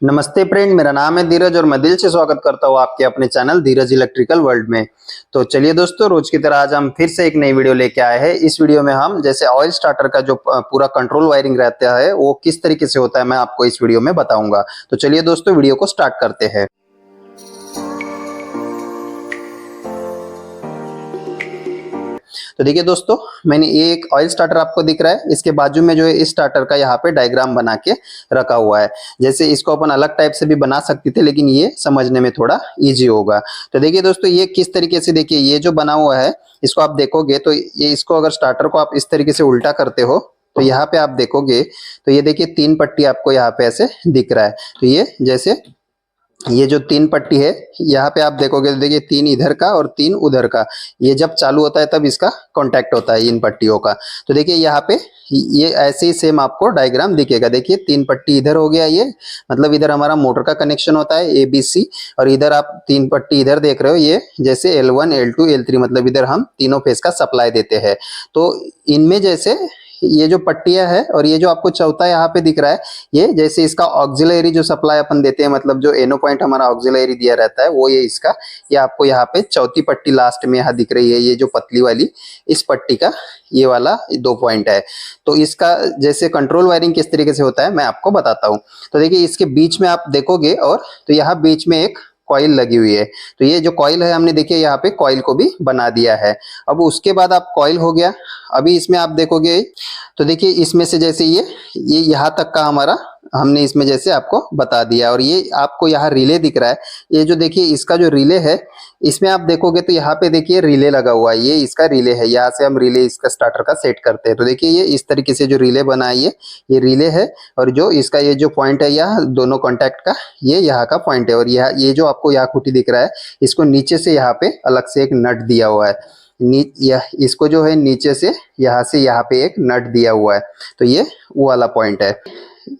नमस्ते फ्रेंड, मेरा नाम है धीरज और मैं दिल से स्वागत करता हूँ आपके अपने चैनल धीरज इलेक्ट्रिकल वर्ल्ड में। तो चलिए दोस्तों, रोज की तरह आज हम फिर से एक नई वीडियो लेके आए हैं। इस वीडियो में हम जैसे ऑयल स्टार्टर का जो पूरा कंट्रोल वायरिंग रहता है वो किस तरीके से होता है मैं आपको इस वीडियो में बताऊंगा। तो चलिए दोस्तों, वीडियो को स्टार्ट करते हैं। तो देखिए दोस्तों, मैंने ये एक ऑयल स्टार्टर आपको दिख रहा है, इसके बाजू में जो है इस स्टार्टर का यहाँ पे डायग्राम बना के रखा हुआ है। जैसे इसको अपन अलग टाइप से भी बना सकते थे, लेकिन ये समझने में थोड़ा इजी होगा। तो देखिए दोस्तों, ये किस तरीके से, देखिए ये जो बना हुआ है इसको आप देखोगे तो ये, इसको अगर स्टार्टर को आप इस तरीके से उल्टा करते हो तो यहाँ पे आप देखोगे तो ये देखिए 3 पट्टी आपको यहाँ पे ऐसे दिख रहा है। तो ये जैसे ये जो 3 पट्टी है यहाँ पे आप देखोगे तो देखिए 3 इधर का और 3 उधर का, ये जब चालू होता है तब इसका कांटेक्ट होता है इन पट्टियों का। तो देखिए यहाँ पे ये ऐसे ही सेम आपको डायग्राम दिखेगा। देखिए 3 पट्टी इधर हो गया, ये मतलब इधर हमारा मोटर का कनेक्शन होता है ABC, और इधर आप 3 पट्टी इधर देख रहे हो, ये जैसे L1 L2 L3, मतलब इधर हम तीनों फेज का सप्लाई देते हैं। तो इनमें जैसे ये जो पट्टियां है और ये जो आपको चौथा यहाँ पे दिख रहा है, ये जैसे इसका ऑक्सिलरी जो सप्लाई अपन देते हैं, मतलब जो एनो पॉइंट हमारा ऑक्सिलरी दिया रहता है वो ये इसका, ये आपको यहाँ पे चौथी पट्टी लास्ट में यहाँ दिख रही है, ये जो पतली वाली इस पट्टी का ये वाला 2 पॉइंट है। तो इसका जैसे कंट्रोल वायरिंग किस तरीके से होता है मैं आपको बताता हूँ। तो देखिए इसके बीच में आप देखोगे और तो यहाँ बीच में एक कॉइल लगी हुई है। तो ये जो कॉइल है हमने देखिए यहाँ पे कॉइल को भी बना दिया है। अब उसके बाद आप कॉइल हो गया, अभी इसमें आप देखोगे तो देखिए इसमें से जैसे ये यहाँ तक का हमारा हमने इसमें जैसे आपको बता दिया, और ये आपको यहाँ रिले दिख रहा है। ये जो देखिए इसका जो रिले है, इसमें आप देखोगे तो यहाँ पे देखिए रिले लगा हुआ है, ये इसका रिले है। यहाँ से हम रिले इसका स्टार्टर का सेट करते हैं। तो देखिए ये इस तरीके से जो रिले बना है ये रिले है, और जो इसका ये जो पॉइंट है यहाँ दोनों कॉन्टैक्ट का, ये यहाँ का पॉइंट है। और ये जो आपको यहाँ खूंटी दिख रहा है, इसको नीचे से यहाँ पे अलग से एक नट दिया हुआ है। इसको जो है नीचे से यहाँ पे एक नट दिया हुआ है। तो ये वो वाला पॉइंट है,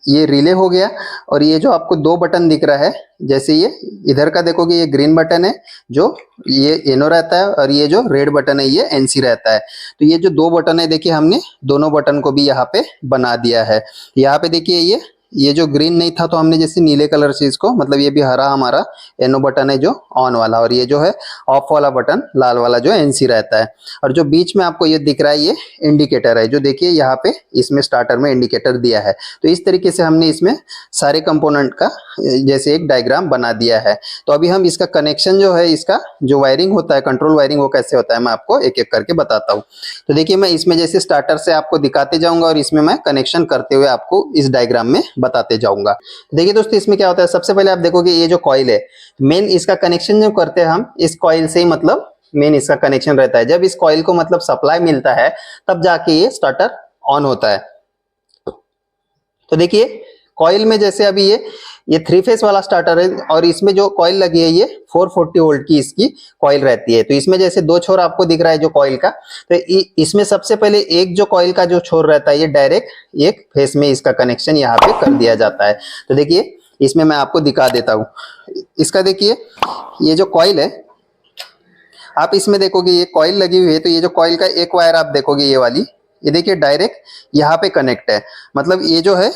ये रिले हो गया। और ये जो आपको 2 बटन दिख रहा है, जैसे ये इधर का देखोगे ये ग्रीन बटन है जो ये एनो रहता है, और ये जो रेड बटन है ये NC रहता है। तो ये जो 2 बटन है देखिए हमने दोनों बटन को भी यहाँ पे बना दिया है। यहाँ पे देखिए ये जो ग्रीन नहीं था तो हमने जैसे नीले कलर से इसको, मतलब ये भी हरा हमारा एनो बटन है जो ऑन वाला, और ये जो है ऑफ वाला बटन लाल वाला जो NC रहता है। और जो बीच में आपको ये दिख रहा है ये इंडिकेटर है, जो देखिए यहाँ पे इसमें स्टार्टर में इंडिकेटर दिया है। तो इस तरीके से हमने इसमें सारे कंपोनेंट का जैसे एक डायग्राम बना दिया है। तो अभी हम इसका कनेक्शन जो है, इसका जो वायरिंग होता है कंट्रोल वायरिंग, वो कैसे होता है मैं आपको एक एक करके बताता हूँ। तो देखिए मैं इसमें जैसे स्टार्टर से आपको दिखाते जाऊंगा और इसमें मैं कनेक्शन करते हुए आपको इस डायग्राम में बताते जाऊंगा। देखिए दोस्तों, इसमें क्या होता है, सबसे पहले आप देखोगे ये जो कॉइल है, मेन इसका कनेक्शन जो करते हैं हम इस कॉइल से ही, मतलब मेन इसका कनेक्शन रहता है। जब इस कॉइल को मतलब सप्लाई मिलता है तब जाके ये स्टार्टर ऑन होता है। तो देखिए कॉइल में जैसे अभी ये 3 फेस वाला स्टार्टर है, और इसमें जो कॉइल लगी है ये 440 वोल्ट की इसकी कॉइल रहती है। तो इसमें जैसे 2 छोर आपको दिख रहा है जो कॉइल का, तो इसमें सबसे पहले एक जो कॉइल का जो छोर रहता है ये डायरेक्ट एक फेस में इसका कनेक्शन यहाँ पे कर दिया जाता है। तो देखिए इसमें मैं आपको दिखा देता हूँ। इसका देखिए ये जो कॉइल है, आप इसमें देखोगे ये कॉइल लगी हुई है, तो ये जो कॉइल का एक वायर आप देखोगे ये वाली, ये देखिए डायरेक्ट यहाँ पे कनेक्ट है। मतलब ये जो है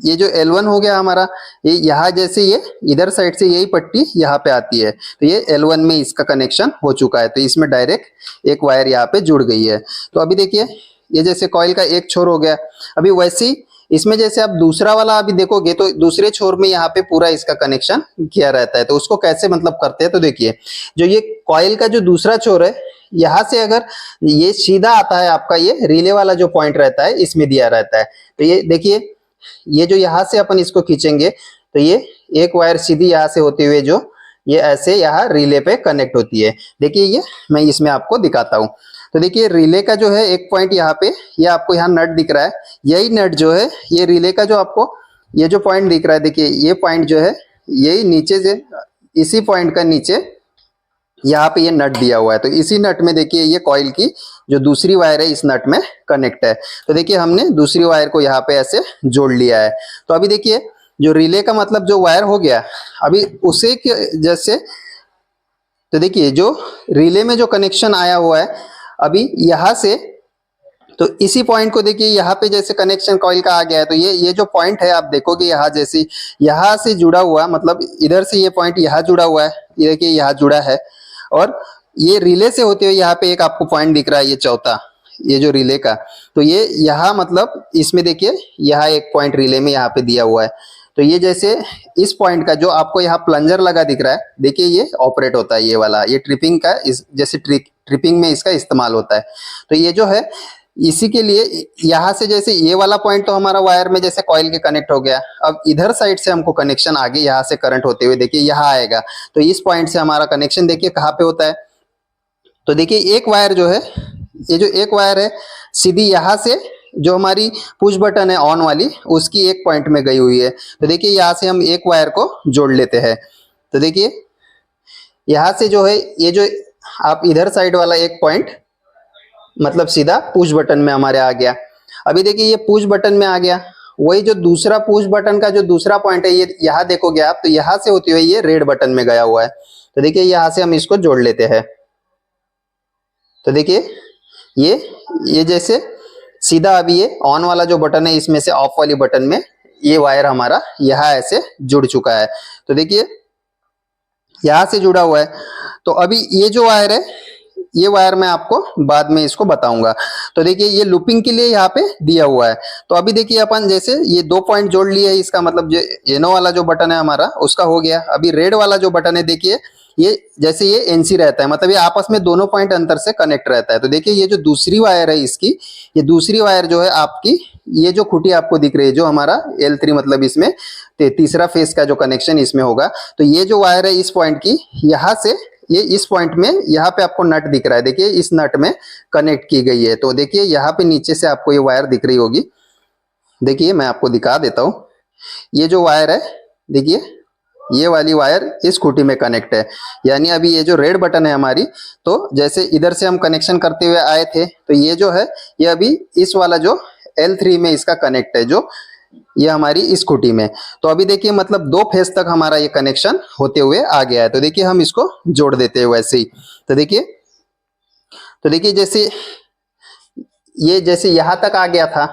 ये जो L1 हो गया हमारा, ये यहाँ जैसे ये इधर साइड से यही पट्टी यहाँ पे आती है, तो ये L1 में इसका कनेक्शन हो चुका है। तो इसमें डायरेक्ट एक वायर यहाँ पे जुड़ गई है। तो अभी देखिए ये जैसे कॉइल का एक छोर हो गया, अभी वैसे ही इसमें जैसे आप दूसरा वाला अभी देखोगे तो दूसरे छोर में यहाँ पे पूरा इसका कनेक्शन किया रहता है। तो उसको कैसे मतलब करते हैं, तो देखिए जो ये कॉइल का जो दूसरा छोर है, यहाँ से अगर ये सीधा आता है आपका, ये रिले वाला जो पॉइंट रहता है इसमें दिया रहता है। तो ये देखिए ये जो यहाँ से अपन इसको खींचेंगे तो ये एक वायर सीधी यहाँ से होते हुए जो ये ऐसे यहाँ रिले पे कनेक्ट होती है। देखिए ये मैं इसमें आपको दिखाता हूँ। तो देखिए रिले का जो है एक पॉइंट यहाँ पे, ये आपको यहाँ नट दिख रहा है, यही नट जो है ये रिले का जो आपको ये जो पॉइंट दिख रहा है, देखिए ये पॉइंट जो है यही नीचे से, इसी पॉइंट का नीचे यहाँ पे ये नट दिया हुआ है। तो इसी नट में देखिए ये कॉइल की जो दूसरी वायर है इस नट में कनेक्ट है। तो देखिए हमने दूसरी वायर को यहाँ पे ऐसे जोड़ लिया है। तो अभी देखिए जो रिले का मतलब जो वायर हो गया, अभी उसे जैसे, तो देखिए जो रिले में जो कनेक्शन आया हुआ है, अभी यहाँ से तो इसी पॉइंट को देखिए यहाँ पे जैसे कनेक्शन कॉइल का आ गया है, तो ये जो पॉइंट है आप देखोगे यहाँ जैसे यहाँ से जुड़ा हुआ, मतलब इधर से ये पॉइंट यहाँ जुड़ा हुआ है, ये देखिए यहाँ जुड़ा है, और ये रिले से होते हुए यहाँ पे एक आपको पॉइंट दिख रहा है, ये चौथा, ये जो रिले का, तो ये यहाँ मतलब इसमें देखिए यहाँ एक पॉइंट रिले में यहाँ पे दिया हुआ है। तो ये जैसे इस पॉइंट का जो आपको यहाँ प्लंजर लगा दिख रहा है, देखिए ये ऑपरेट होता है, ये वाला, ये ट्रिपिंग का, इस जैसे ट्रिपिंग में इसका इस्तेमाल होता है। तो ये जो है इसी के लिए यहाँ से जैसे ये वाला पॉइंट तो हमारा वायर में जैसे कॉइल के कनेक्ट हो गया, अब इधर साइड से हमको कनेक्शन आगे यहाँ से करंट होते हुए देखिए यहाँ आएगा, तो इस पॉइंट से हमारा कनेक्शन देखिए कहाँ पे होता है। तो देखिए एक वायर जो है, ये जो एक वायर है सीधी यहाँ से जो हमारी पुश बटन है ऑन वाली, उसकी एक पॉइंट में गई हुई है। तो देखिए यहाँ से हम एक वायर को जोड़ लेते हैं। तो देखिए यहाँ से जो है ये जो आप इधर साइड वाला एक पॉइंट मतलब सीधा पुश बटन में हमारे आ गया। अभी देखिए ये पुश बटन में आ गया, वही जो दूसरा पुश बटन का जो दूसरा पॉइंट है ये यहाँ देखोगे आप, तो यहाँ से होते हुए ये रेड बटन में गया हुआ है। तो देखिए यहाँ से हम इसको जोड़ लेते हैं। तो देखिए ये जैसे सीधा अभी ये ऑन वाला जो बटन है इसमें से ऑफ वाली बटन में ये वायर हमारा यहाँ ऐसे जुड़ चुका है। तो देखिए यहाँ से जुड़ा हुआ है। तो अभी ये जो वायर है, ये वायर मैं आपको बाद में इसको बताऊंगा। तो देखिए ये लूपिंग के लिए यहाँ पे दिया हुआ है। तो अभी देखिए अपन जैसे ये दो पॉइंट जोड़ लिए है, इसका मतलब जो येलो वाला जो बटन है हमारा उसका हो गया। अभी रेड वाला जो बटन है देखिए ये जैसे ये एनसी रहता है, मतलब ये आपस में दोनों पॉइंट अंतर से कनेक्ट रहता है। तो देखिए ये जो दूसरी वायर है इसकी, ये दूसरी वायर जो है आपकी, ये जो खुटी आपको दिख रही है जो हमारा L3 मतलब इसमें तीसरा फेस का जो कनेक्शन इसमें होगा। तो ये जो वायर है इस पॉइंट की, यहाँ से ये इस पॉइंट में यहाँ पे आपको नट दिख रहा है, देखिए इस नट में कनेक्ट की गई है। तो देखिए यहाँ पे नीचे से आपको ये वायर दिख रही होगी, देखिए मैं आपको दिखा देता हूँ। ये जो वायर है देखिए ये वाली वायर इस खूंटी में कनेक्ट है, यानी अभी ये जो रेड बटन है हमारी, तो जैसे इधर से हम कनेक्शन करते हुए आए थे, तो ये जो है ये अभी इस वाला जो L3 में इसका कनेक्ट है, जो ये हमारी इस खूंटी में। तो अभी देखिए मतलब दो फेस तक हमारा ये कनेक्शन होते हुए आ गया है। तो देखिए हम इसको जोड़ देते हैं वैसे ही। तो देखिए जैसे ये जैसे यहाँ तक आ गया था,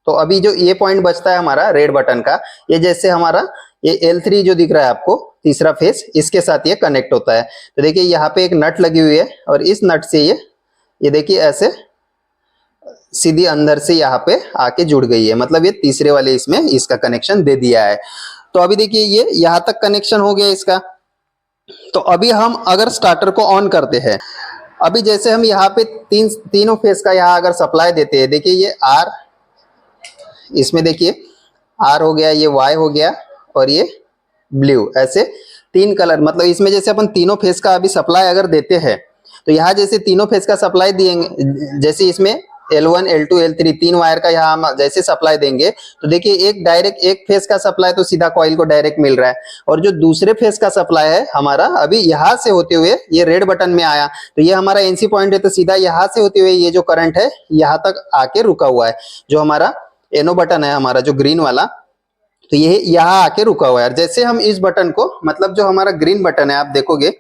तो अभी जो ये पॉइंट बचता है हमारा रेड बटन का, ये जैसे हमारा ये L3 जो दिख रहा है आपको तीसरा फेस, इसके साथ ये कनेक्ट होता है। तो देखिए यहाँ पे एक नट लगी हुई है, और इस नट से ये देखिए ऐसे सीधी अंदर से यहाँ पे आके जुड़ गई है, मतलब ये तीसरे वाले इसमें इसका कनेक्शन दे दिया है। तो अभी देखिए ये यहाँ तक कनेक्शन हो गया इसका। तो अभी हम अगर स्टार्टर को ऑन करते हैं, अभी जैसे हम यहाँ पे तीनों फेस का यहाँ अगर सप्लाई देते हैं, देखिए ये R, इसमें देखिए R हो गया, ये Y हो गया, और ये ब्लू, ऐसे तीन कलर, मतलब इसमें जैसे अपन तीनों फेस का अभी सप्लाई अगर देते हैं, तो यहाँ जैसे तीनों फेस का सप्लाई देंगे, जैसे इसमें L1 L2 L3 तीन वायर का यहाँ हम जैसे सप्लाई देंगे, तो देखिए एक डायरेक्ट एक फेस का सप्लाई तो सीधा कॉइल को डायरेक्ट मिल रहा है, और जो दूसरे फेस का सप्लाई है हमारा अभी यहाँ से होते हुए ये रेड बटन में आया, तो ये हमारा एनसी पॉइंट है, तो सीधा यहाँ से होते हुए ये जो करंट है यहाँ तक आके रुका हुआ है। जो हमारा एनो बटन है हमारा जो ग्रीन वाला, तो ये यहाँ आके रुका हुआ है। जैसे हम इस बटन को, मतलब जो हमारा ग्रीन बटन है, आप देखोगे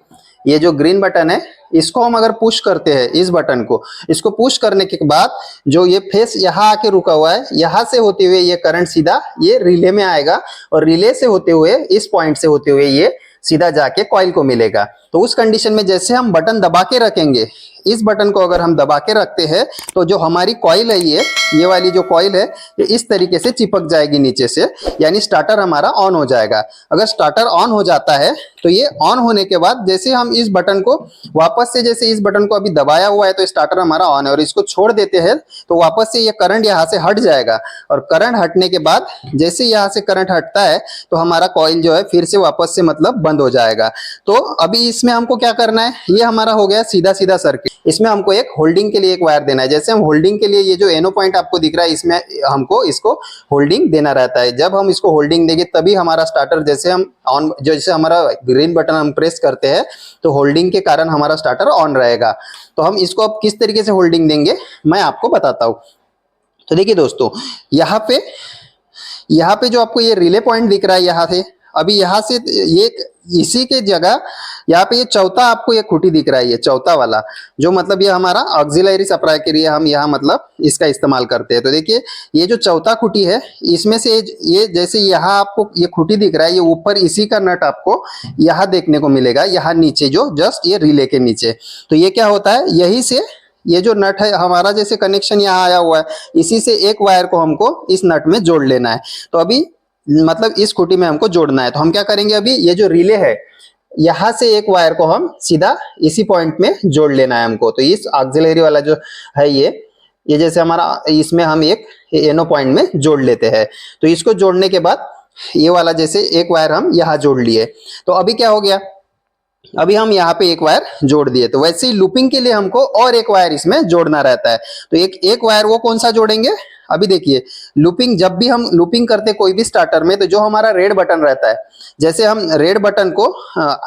ये जो ग्रीन बटन है, इसको हम अगर पुश करते हैं, इस बटन को, इसको पुश करने के बाद जो ये फेस यहाँ आके रुका हुआ है, यहाँ से होते हुए ये करंट सीधा ये रिले में आएगा, और रिले से होते हुए इस पॉइंट से होते हुए ये सीधा जाके कॉइल को मिलेगा। तो उस कंडीशन में जैसे हम बटन दबा के रखेंगे, इस बटन को अगर हम दबा के रखते हैं, तो जो हमारी कॉइल है ये वाली जो कॉइल है ये इस तरीके से चिपक जाएगी नीचे से, यानी स्टार्टर हमारा ऑन हो जाएगा। अगर स्टार्टर ऑन हो जाता है तो ये ऑन होने के बाद जैसे हम इस बटन को वापस से, जैसे इस बटन को अभी दबाया हुआ है तो स्टार्टर हमारा ऑन है, और इसको छोड़ देते हैं तो वापस से ये करंट यहाँ से हट जाएगा, और करंट हटने के बाद जैसे यहाँ से करंट हटता है तो हमारा कॉइल जो है फिर से वापस से मतलब बंद हो जाएगा। तो अभी इसमें हमको क्या करना है, ये हमारा हो गया सीधा सीधा सर्किट। इसमें हमको एक होल्डिंग के लिए एक वायर देना है। जैसे हम होल्डिंग के लिए ये जो एनो पॉइंट आपको दिख रहा है, इसमें हमको इसको होल्डिंग देना रहता है। जब हम इसको होल्डिंग देंगे तभी हमारा स्टार्टर, जैसे हम ऑन, जैसे हमारा ग्रीन बटन हम प्रेस करते हैं तो होल्डिंग के कारण हमारा स्टार्टर ऑन रहेगा। तो हम इसको अब किस तरीके से होल्डिंग देंगे मैं आपको बताता हूँ। तो देखिए दोस्तों, यहाँ पे जो आपको ये रिले पॉइंट दिख रहा है, यहाँ से अभी यहाँ से इसी के जगह यहाँ पे ये चौथा आपको ये खूंटी दिख रहा है, ये चौथा वाला जो मतलब ये हमारा ऑक्सिलरी सप्लाई के लिए हम यहाँ मतलब इसका इस्तेमाल करते हैं। तो देखिए ये जो चौथा खूंटी है इसमें से ये जैसे यहाँ आपको ये खूंटी दिख रहा है, ये ऊपर इसी का नट आपको यहाँ देखने को मिलेगा, यहाँ नीचे जो जस्ट ये रिले के नीचे। तो ये क्या होता है, यही से ये जो नट है हमारा जैसे कनेक्शन यहाँ आया हुआ है, इसी से एक वायर को हमको इस नट में जोड़ लेना है। तो अभी मतलब इस खूंटी में हमको जोड़ना है। तो हम क्या करेंगे, अभी ये जो रिले है यहाँ से एक वायर को हम सीधा इसी पॉइंट में जोड़ लेना है हमको। तो इस ऑक्सिलरी वाला जो है ये जैसे हमारा इसमें हम एक एनो पॉइंट में जोड़ लेते हैं। तो इसको जोड़ने के बाद ये वाला जैसे एक वायर हम यहाँ जोड़ लिए। तो अभी क्या हो गया, अभी हम यहाँ पे एक वायर जोड़ दिए। तो वैसे ही लूपिंग के लिए हमको और एक वायर इसमें जोड़ना रहता है। तो एक वायर वो कौन सा जोड़ेंगे, अभी देखिए लूपिंग, जब भी हम लूपिंग करते कोई भी स्टार्टर में, तो जो हमारा रेड बटन रहता है, जैसे हम रेड बटन को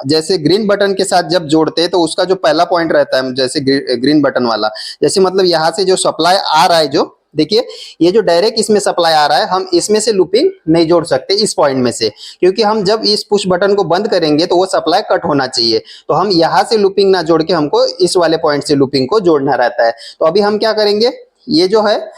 जैसे ग्रीन बटन के साथ जब जोड़ते हैं तो उसका जो पहला पॉइंट रहता है जैसे ग्रीन बटन वाला, जैसे मतलब यहाँ से जो सप्लाई आ रहा है, जो देखिए ये जो डायरेक्ट इसमें सप्लाई आ रहा है, हम इसमें से लूपिंग नहीं जोड़ सकते इस पॉइंट में से, क्योंकि हम जब इस पुश बटन को बंद करेंगे तो वो सप्लाई कट होना चाहिए। तो हम यहाँ से लूपिंग ना जोड़ के हमको इस वाले पॉइंट से लूपिंग को जोड़ना रहता है। तो अभी हम क्या करेंगे, ये जो है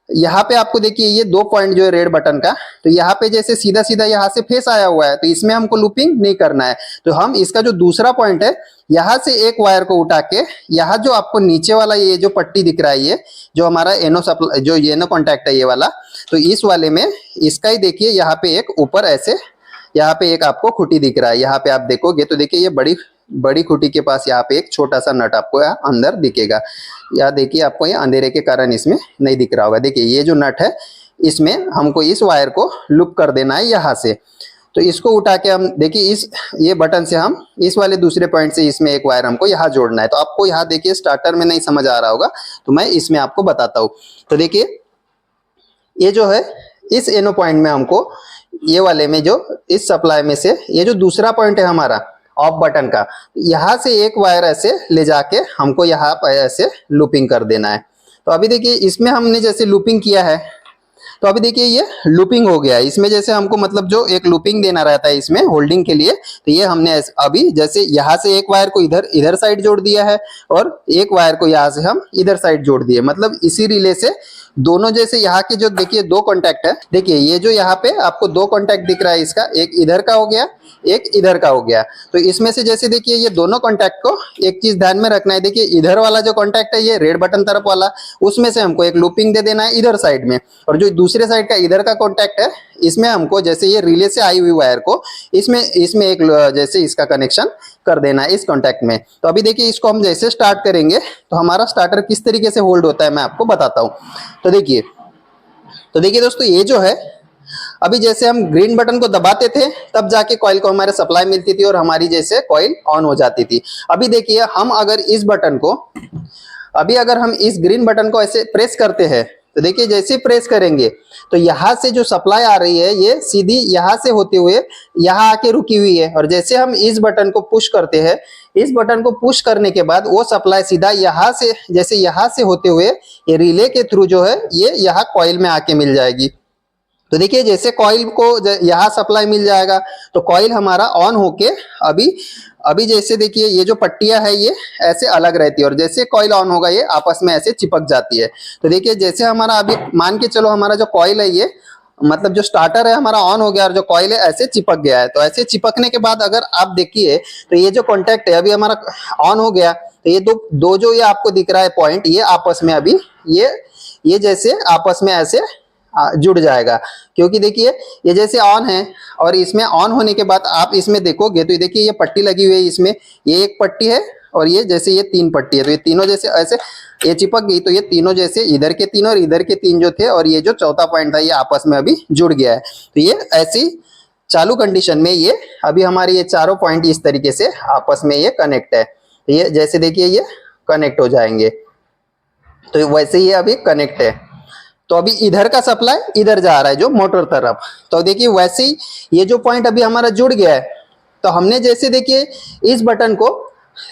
यहाँ पे आपको देखिए ये दो पॉइंट जो है रेड बटन का, तो यहाँ पे जैसे सीधा सीधा यहाँ से फेस आया हुआ है, तो इसमें हमको लूपिंग नहीं करना है। तो हम इसका जो दूसरा पॉइंट है, यहाँ से एक वायर को उठा के यहाँ जो आपको नीचे वाला ये जो पट्टी दिख रहा है, ये जो हमारा एनो सप्लाई जो एनो कॉन्टैक्ट है ये वाला, तो इस वाले में इसका ही देखिए यहाँ पे एक ऊपर ऐसे यहाँ पे एक आपको खूंटी दिख रहा है। यहाँ पे आप देखोगे तो देखिए ये बड़ी खूंटी के पास यहाँ पे एक छोटा सा नट आपको यहाँ अंदर दिखेगा। या देखिए आपको ये अंधेरे के कारण इसमें नहीं दिख रहा होगा। देखिए ये जो नट है इसमें हमको इस वायर को लूप कर देना है यहाँ से। तो इसको उठा के हम देखिए ये बटन से हम इस वाले दूसरे पॉइंट से इसमें एक वायर हमको यहाँ जोड़ना है। तो आपको यहाँ देखिए स्टार्टर में नहीं समझ आ रहा होगा तो मैं इसमें आपको बताता हूँ। तो देखिए ये जो है इस एनो पॉइंट में हमको ये वाले में जो इस सप्लाई में से ये जो दूसरा पॉइंट है हमारा ऑफ बटन का, यहाँ से एक वायर ऐसे ले जाके हमको यहाँ पर ऐसे लूपिंग कर देना है। तो अभी देखिए इसमें हमने जैसे लूपिंग किया है, तो अभी देखिए ये लूपिंग हो गया है। इसमें जैसे हमको मतलब जो एक लूपिंग देना रहता है इसमें होल्डिंग के लिए, तो ये हमने अभी जैसे यहाँ से एक वायर को इधर साइड जोड़ दिया है और एक वायर को यहाँ से हम इधर साइड जोड़ दिए। मतलब इसी रिले से दोनों जैसे यहाँ के जो देखिए दो कॉन्टैक्ट है, देखिए ये जो यहाँ पे आपको दो कॉन्टैक्ट दिख रहा है, इसका एक इधर का हो गया, एक इधर का हो गया। तो इसमें से जैसे देखिए ये दोनों कॉन्टैक्ट को एक चीज ध्यान में रखना है, देखिए इधर वाला जो कॉन्टैक्ट है ये रेड बटन तरफ वाला, उसमें से हमको एक लूपिंग दे देना है इधर साइड में, और जो दूसरे साइड का इधर का कॉन्टैक्ट है इसमें हमको जैसे ये रिले से आई हुई वायर को इसमें एक जैसे इसका कनेक्शन कर देना है इस कॉन्टैक्ट में। तो अभी देखिए इसको हम जैसे स्टार्ट करेंगे तो हमारा स्टार्टर किस तरीके से होल्ड होता है मैं आपको बताता हूँ। तो देखिए दोस्तों ये जो है अभी जैसे हम ग्रीन बटन को दबाते थे तब जाके कॉइल को हमारे सप्लाई मिलती थी और हमारी जैसे कॉइल ऑन हो जाती थी। अभी देखिए हम अगर इस बटन को अगर हम इस ग्रीन बटन को ऐसे प्रेस करते हैं तो देखिए जैसे प्रेस करेंगे तो यहाँ से जो सप्लाई आ रही है ये सीधी यहाँ से होते हुए यहाँ आके रुकी हुई है, और जैसे हम इस बटन को पुश करते हैं, इस बटन को पुश करने के बाद वो सप्लाई सीधा यहाँ से जैसे यहाँ से होते हुए ये रिले के थ्रू जो है ये यहाँ कॉइल में आके मिल जाएगी। तो देखिए जैसे कॉइल को यहाँ सप्लाई मिल जाएगा तो कॉइल हमारा ऑन होके अभी जैसे देखिए ये जो पट्टियां है ये ऐसे अलग रहती है, और जैसे कॉइल ऑन होगा ये आपस में ऐसे चिपक जाती है। तो देखिए जैसे हमारा अभी मान के चलो हमारा जो कॉइल है ये मतलब जो स्टार्टर है हमारा ऑन हो गया और जो कॉइल है ऐसे चिपक गया है। तो ऐसे चिपकने के बाद अगर आप देखिए तो ये जो कॉन्टैक्ट है अभी हमारा ऑन हो गया, तो ये दो जो ये आपको दिख रहा है पॉइंट, ये आपस में अभी ये जैसे आपस में ऐसे जुड़ जाएगा, क्योंकि देखिए ये जैसे ऑन है और इसमें ऑन होने के बाद आप इसमें देखोगे तो देखिए ये पट्टी लगी हुई है, इसमें ये एक पट्टी है और ये जैसे ये तीन पट्टी है, तो ये तीनों जैसे ऐसे ये चिपक गई, तो ये तीनों जैसे इधर के तीन और इधर के तीन जो थे और ये जो चौथा पॉइंट था ये आपस में अभी जुड़ गया है। तो ये ऐसी चालू कंडीशन में ये अभी हमारे ये चारों पॉइंट इस तरीके से आपस में ये कनेक्ट है। तो ये जैसे देखिए ये कनेक्ट हो जाएंगे, तो वैसे ही अभी कनेक्ट है। तो अभी इधर का सप्लाई इधर जा रहा है जो मोटर तरफ, तो देखिए वैसे ही ये जो पॉइंट अभी हमारा जुड़ गया है। तो हमने जैसे देखिए इस बटन को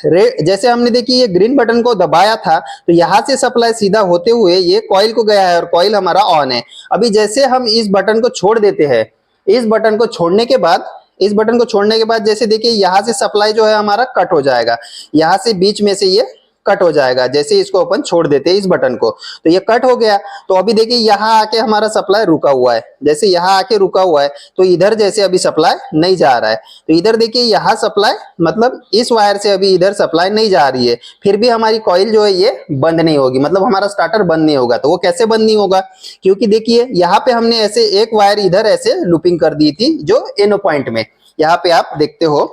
जैसे हमने देखिए ये ग्रीन बटन को दबाया था तो यहाँ से सप्लाई सीधा होते हुए ये कॉइल को गया है और कॉइल हमारा ऑन है। अभी जैसे हम इस बटन को छोड़ देते हैं, इस बटन को छोड़ने के बाद इस बटन को छोड़ने के बाद जैसे देखिए यहाँ से सप्लाई जो है हमारा कट हो जाएगा, यहाँ से बीच में से ये कट हो जाएगा। जैसे इसको अपन छोड़ देते हैं इस बटन को तो ये कट हो गया। तो अभी देखिए यहाँ आके हमारा सप्लाई रुका हुआ है, जैसे यहाँ आके रुका हुआ है तो इधर जैसे अभी सप्लाई नहीं जा रहा है। तो इधर देखिए यहाँ सप्लाई मतलब इस वायर से अभी इधर सप्लाई नहीं जा रही है, फिर भी हमारी कॉइल जो है ये बंद नहीं होगी, मतलब हमारा स्टार्टर बंद नहीं होगा। तो वो कैसे बंद नहीं होगा, क्योंकि देखिए यहाँ पे हमने ऐसे एक वायर इधर ऐसे लूपिंग कर दी थी जो एनो पॉइंट में, यहाँ पे आप देखते हो।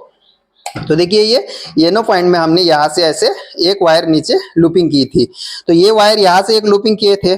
तो देखिए ये नो पॉइंट में हमने यहाँ से ऐसे एक वायर नीचे लूपिंग की थी, तो ये वायर यहाँ से एक लूपिंग किए थे।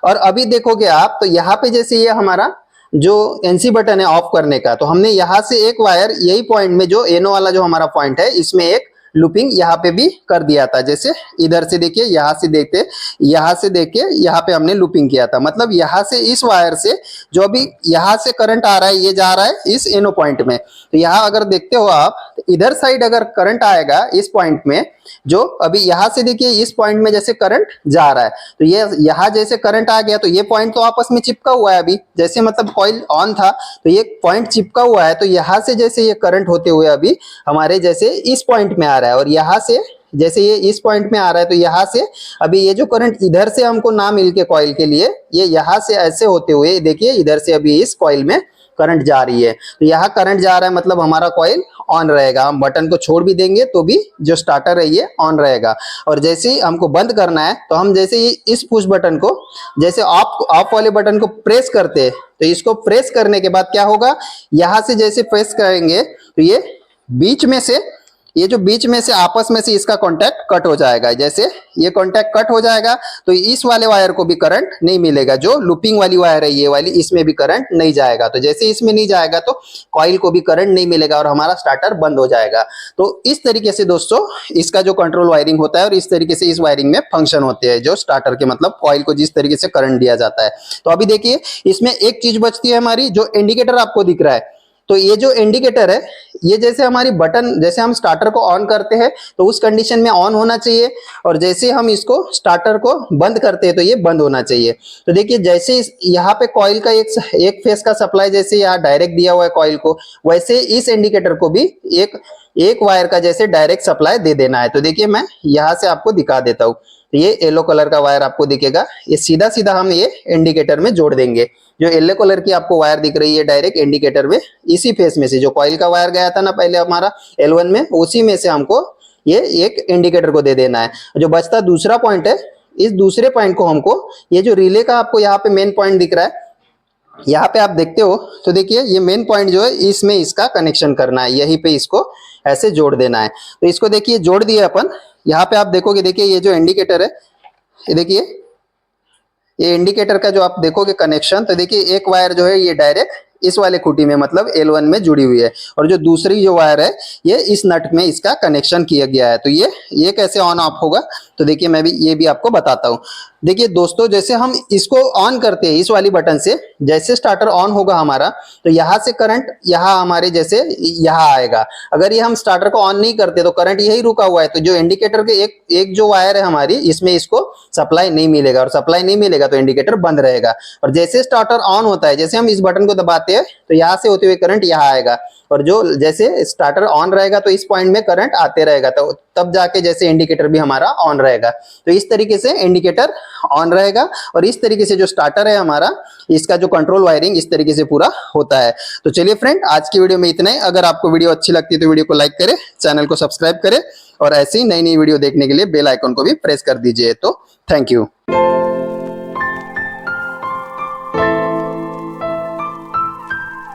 और अभी देखोगे आप तो यहाँ पे जैसे ये हमारा जो एनसी बटन है ऑफ करने का, तो हमने यहाँ से एक वायर यही पॉइंट में जो एनो वाला जो हमारा पॉइंट है इसमें एक लूपिंग यहाँ पे भी कर दिया था। जैसे इधर से देखिए यहाँ से देखते यहाँ से देख के यहाँ पे हमने लूपिंग किया था, मतलब यहाँ से इस वायर से जो अभी यहाँ से करंट आ रहा है ये जा रहा है इस एनो पॉइंट में। तो यहाँ अगर देखते हो आप तो इधर साइड अगर करंट आएगा इस पॉइंट में, जो अभी यहाँ से देखिए इस पॉइंट में जैसे करंट जा रहा है तो ये यहाँ जैसे करंट आ गया तो ये पॉइंट तो आपस में चिपका हुआ है अभी, जैसे मतलब कॉइल ऑन था तो ये पॉइंट चिपका हुआ है। तो यहाँ से जैसे ये करंट होते हुए अभी हमारे जैसे इस पॉइंट में आ रहा है और यहाँ से जैसे ये इस पॉइंट में आ रहा है, तो यहाँ से अभी ये जो करंट इधर से हमको ना मिलके कॉइल के लिए ये यहाँ से ऐसे होते हुए देखिए इधर से अभी इस कॉइल में करंट जा रही है। तो यहाँ करंट जा रहा है मतलब हमारा कॉइल ऑन रहेगा। हम बटन को छोड़ भी देंगे तो भी जो स्टार्टर है ये ऑन रहेगा। और जैसे ही हमको बंद करना है तो हम जैसे ही इस पुश बटन को जैसे ऑफ वाले बटन को प्रेस करते हैं, तो इसको प्रेस करने के बाद क्या होगा, यहाँ से जैसे प्रेस करेंगे तो ये बीच में से ये जो बीच में से आपस में से इसका कांटेक्ट कट हो जाएगा। जैसे ये कांटेक्ट कट हो जाएगा तो इस वाले वायर को भी करंट नहीं मिलेगा, जो लूपिंग वाली वायर है ये वाली, इसमें भी करंट नहीं जाएगा। तो जैसे इसमें नहीं जाएगा तो कॉइल को भी करंट नहीं मिलेगा और हमारा स्टार्टर बंद हो जाएगा। तो इस तरीके से दोस्तों इसका जो कंट्रोल वायरिंग होता है और इस तरीके से इस वायरिंग में फंक्शन होते हैं जो स्टार्टर के, मतलब कॉइल को जिस तरीके से करंट दिया जाता है। तो अभी देखिए इसमें एक चीज बचती है हमारी, जो इंडिकेटर आपको दिख रहा है। तो ये जो इंडिकेटर है ये जैसे हमारी बटन, जैसे हम स्टार्टर को ऑन करते हैं तो उस कंडीशन में ऑन होना चाहिए, और जैसे हम इसको स्टार्टर को बंद करते हैं तो ये बंद होना चाहिए। तो देखिए जैसे यहाँ पे कॉइल का एक फेस का सप्लाई जैसे यहाँ डायरेक्ट दिया हुआ है कॉइल को, वैसे इस इंडिकेटर को भी एक वायर का जैसे डायरेक्ट सप्लाई दे देना है। तो देखिए मैं यहाँ से आपको दिखा देता हूँ। तो ये येलो कलर का वायर आपको दिखेगा, ये सीधा सीधा हम ये इंडिकेटर में जोड़ देंगे। जो येलो कलर की आपको वायर दिख रही है डायरेक्ट इंडिकेटर में, इसी फेस में से जो कॉइल का वायर गया था ना पहले हमारा L1 में, उसी में से हमको ये एक इंडिकेटर को दे देना है। जो बचता दूसरा पॉइंट है, इस दूसरे पॉइंट को हमको ये जो रिले का आपको यहाँ पे मेन पॉइंट दिख रहा है, यहाँ पे आप देखते हो तो देखिए ये मेन पॉइंट जो है इसमें इसका कनेक्शन करना है, यहीं पे इसको ऐसे जोड़ देना है। तो इसको देखिए जोड़ दिए अपन। यहाँ पे आप देखोगे देखिए ये जो इंडिकेटर है, ये देखिए ये इंडिकेटर का जो आप देखोगे कनेक्शन, तो देखिए एक वायर जो है ये डायरेक्ट इस वाले खूंटी में मतलब L1 में जुड़ी हुई है, और जो दूसरी जो वायर है ये इस नट में इसका कनेक्शन किया गया है। तो ये कैसे ऑन ऑफ होगा, तो देखिए मैं भी ये भी आपको बताता हूँ। देखिए दोस्तों जैसे हम इसको ऑन करते हैं इस वाली बटन से, जैसे स्टार्टर ऑन होगा हमारा तो यहाँ से करंट यहाँ हमारे जैसे यहाँ आएगा। अगर ये हम स्टार्टर को ऑन नहीं करते तो करंट यही रुका हुआ है, तो जो इंडिकेटर के एक जो वायर है हमारी इसमें इसको सप्लाई नहीं मिलेगा, और सप्लाई नहीं मिलेगा तो इंडिकेटर बंद रहेगा। और जैसे स्टार्टर ऑन होता है, जैसे हम इस बटन को दबाते हैं तो यहाँ से होते हुए करंट यहाँ आएगा, और जो जैसे स्टार्टर ऑन रहेगा तो इस पॉइंट में करंट आते रहेगा, तो तब जाके जैसे इंडिकेटर भी हमारा ऑन रहेगा। तो इस तरीके से इंडिकेटर ऑन रहेगा, और इस तरीके से जो स्टार्टर है हमारा इसका जो कंट्रोल वायरिंग इस तरीके से पूरा होता है। तो चलिए फ्रेंड आज की वीडियो में इतना ही। अगर आपको वीडियो अच्छी लगती है तो वीडियो को लाइक करें, चैनल को सब्सक्राइब करें, और ऐसी नई नई वीडियो देखने के लिए बेल आइकन को भी प्रेस कर दीजिए। तो थैंक यू।